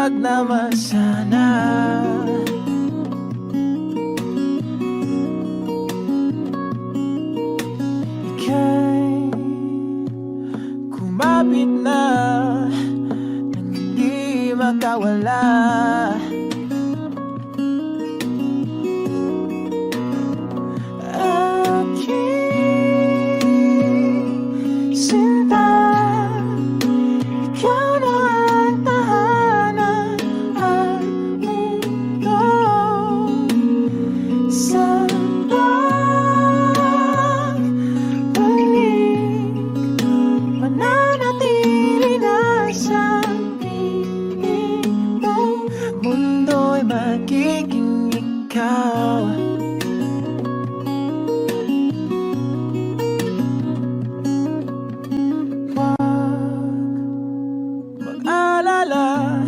wag naman sana. Ika'y kumapit na nang hindi makawala. Aking sinta, ikaw na ang tahanan at mundo. Sa pagbalik, mananatili na sa piling mo. Mundo'y magiging ikaw. Mag-alala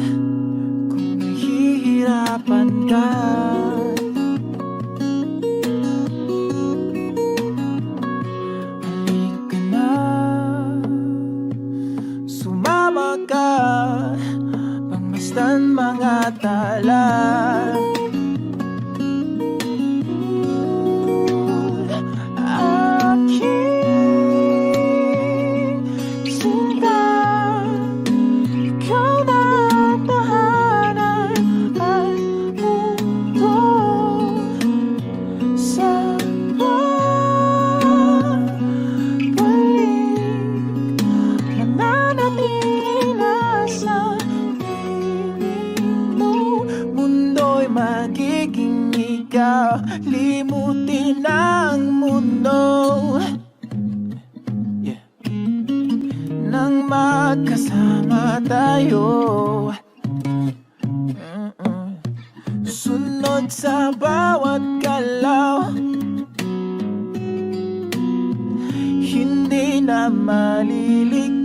kung nahihirapan ka. Halika na, sumama ka, pangmasdan mga tala. Aking sinta, ikaw na ang tahanan at mundo. Sa pagbalik, mananatili na sa piling mo. Mundo'y magiging ikaw, limutin ang mundo. Nang magkasama tayo, sunod sa bawat galaw, hindi na maliligaw.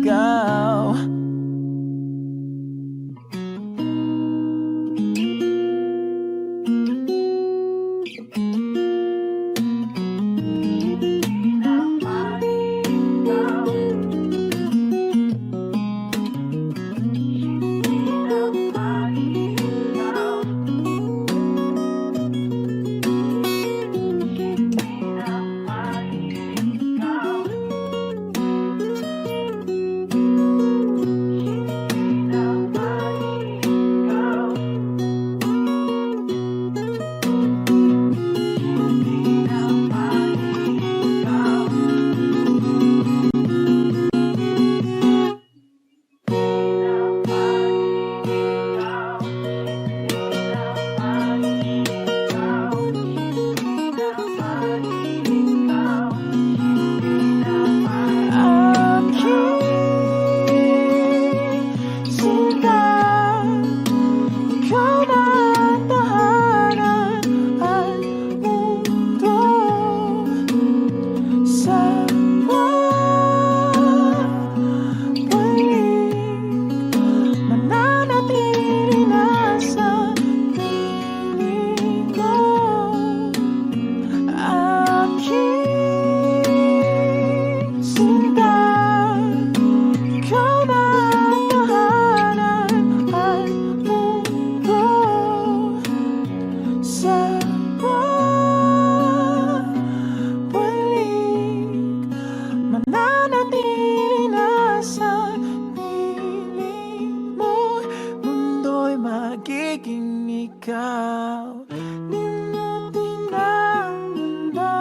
magiging ikaw. Limutin ang mundo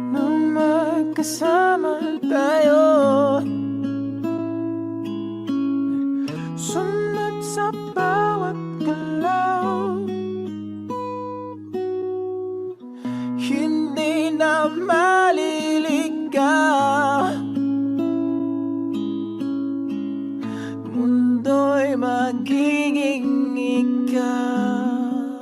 nang magkasama tayo. Sunod sa bawat galaw, hindi na maliligaw. Mundo'y magiging ikaw.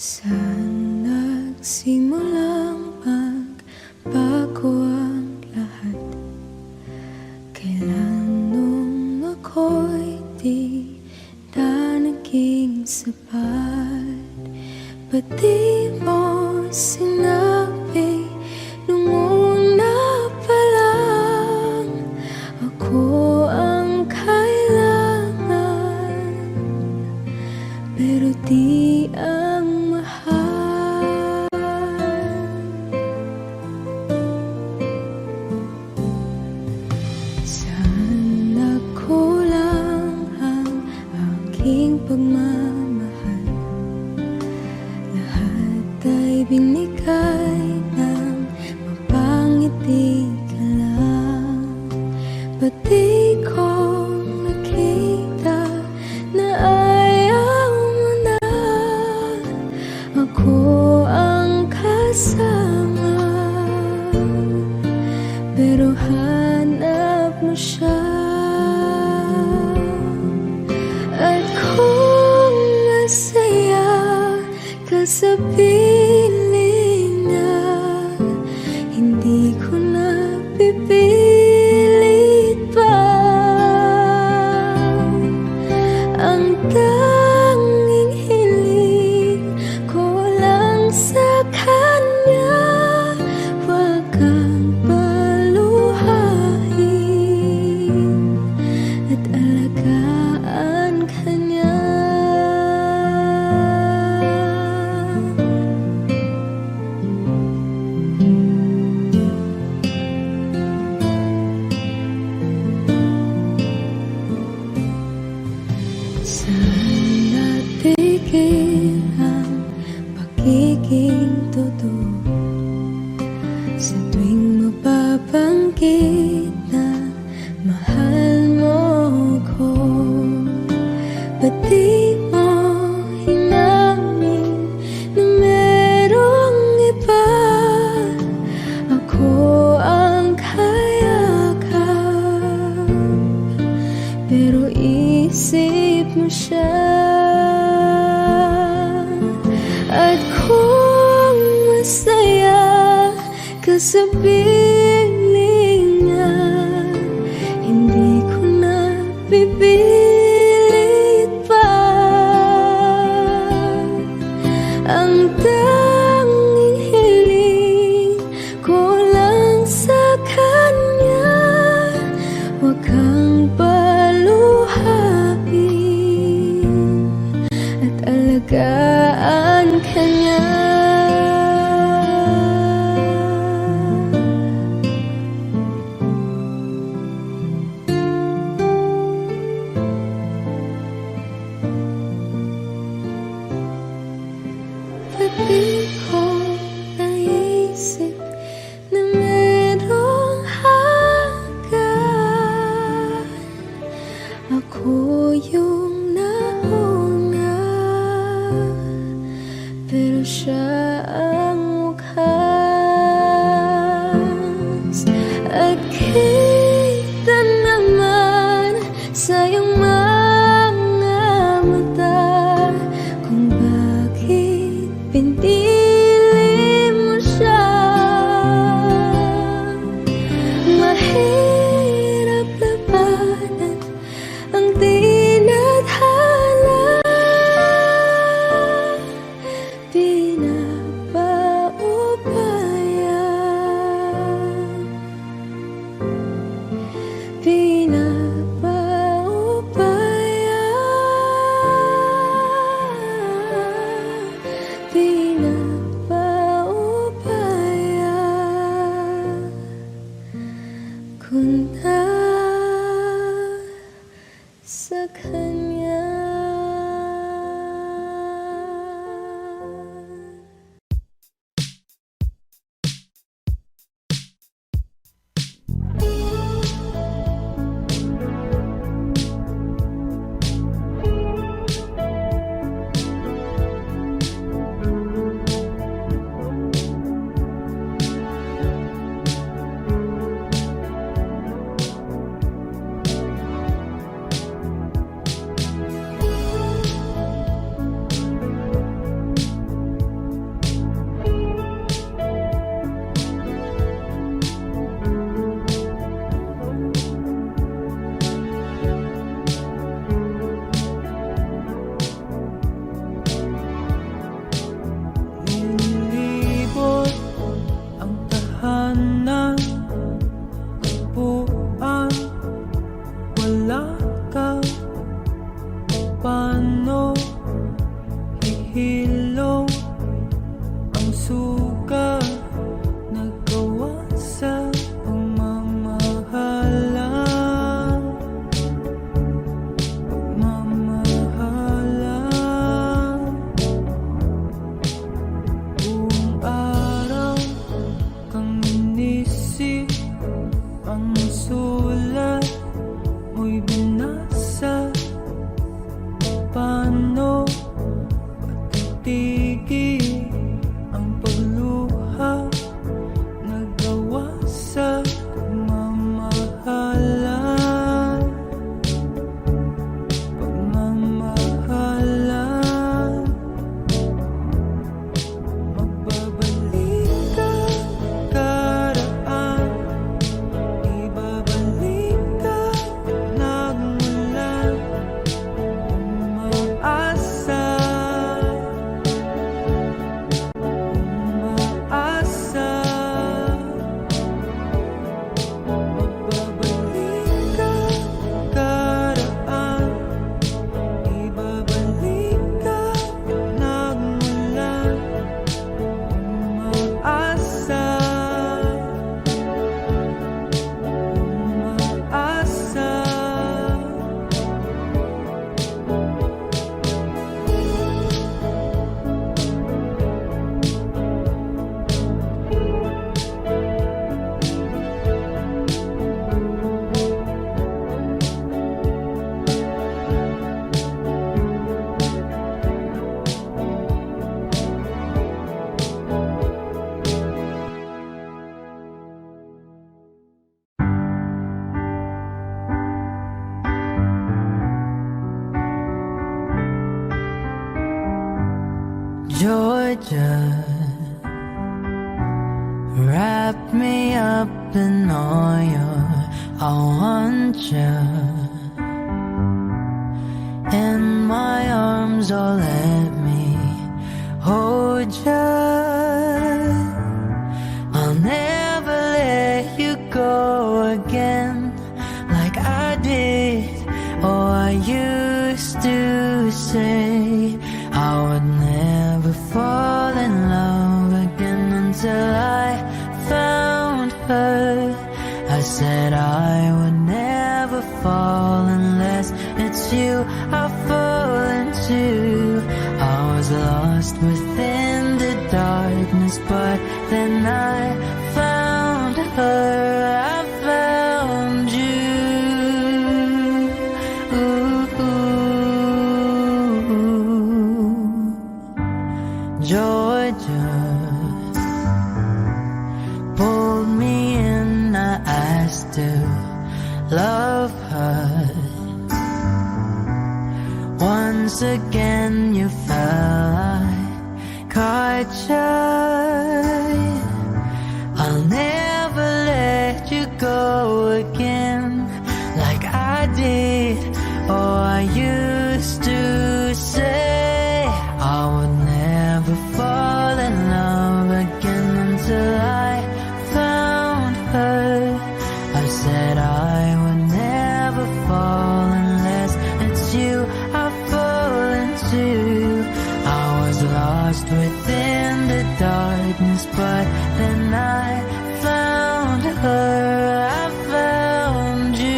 Saan nagsimulang magbago ang lahat? Kailan nung ako'y di na naging sapat? Ba't di mo sinabi nung ako ang kasama. Pero hanap mo siya. At kung masaya ka sa piling niya, hindi ko na pipilit pa. Ang tanging hiling ko lang sa kanya, wag kang paluhain at alagaan ka niya. Saan natigil ang pagiging totoo? Sa tuwing mapapanggit na mahal mo ko, ba't di mo hinamin na merong iba? Ako ang kayakap, pero isip mo siya. At kung masaya ka sa piling niya, hindi ko na pipilit pa. Ang tanging hiling ko lang sa kanya, wag kang paluhain at alagaan ka niya. Ba't di ko naisip na merong hanggan? Ako yung nauna, pero siya ang wakas. At kita naman sa iyong mga mata kung bakit pinili mo siya. Mahirap labanan ang tinadhana, pinapaubaya, pinapaubaya, pinapaubaya ko na sa kanya. Georgia, wrap me up in oil. I want you in my arms, oh let me hold you. I'll never let you go again like I did. Oh, I used to say I would never fall in love again until I found her. I said I would never fall unless it's you I fall into. I was lost within the darkness, but then I found her. I found you. Georgia pulled me in, I still love her. Once again you fell, I caught you. I'll never let you go again like I did. Oh, I used to say I would never fall in love again until I found her. I said I would never fall unless it's you I fall into. I was lost within the darkness, but then I found her. I found you.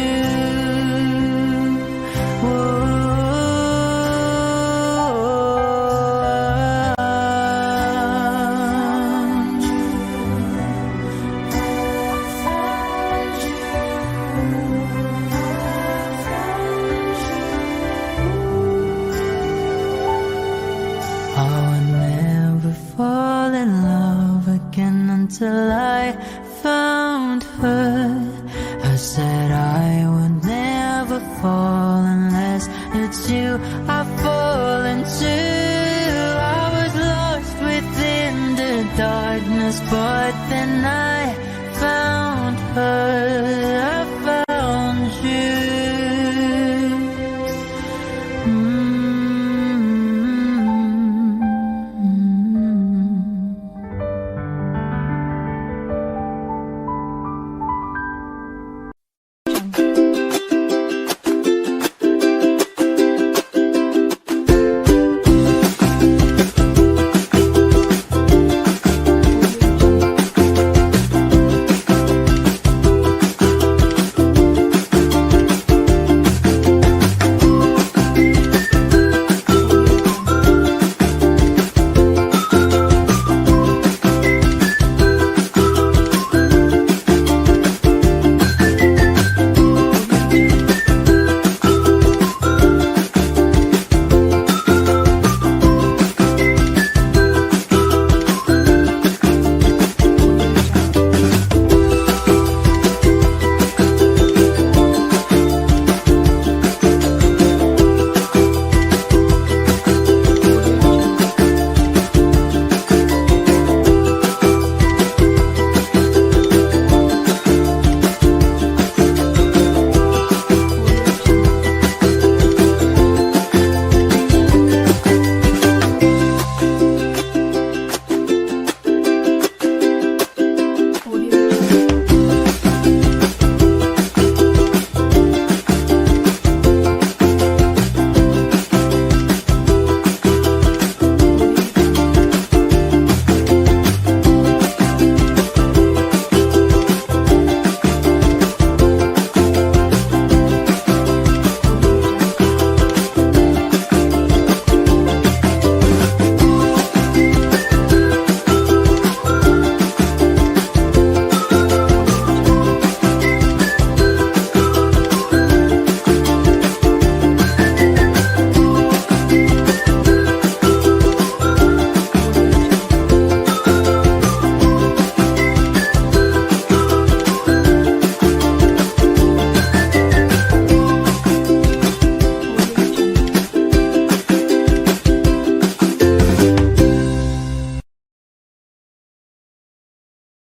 I would never fall in love again until I found her. I said I would never fall unless it's you I fall into. I was lost within the darkness, but then I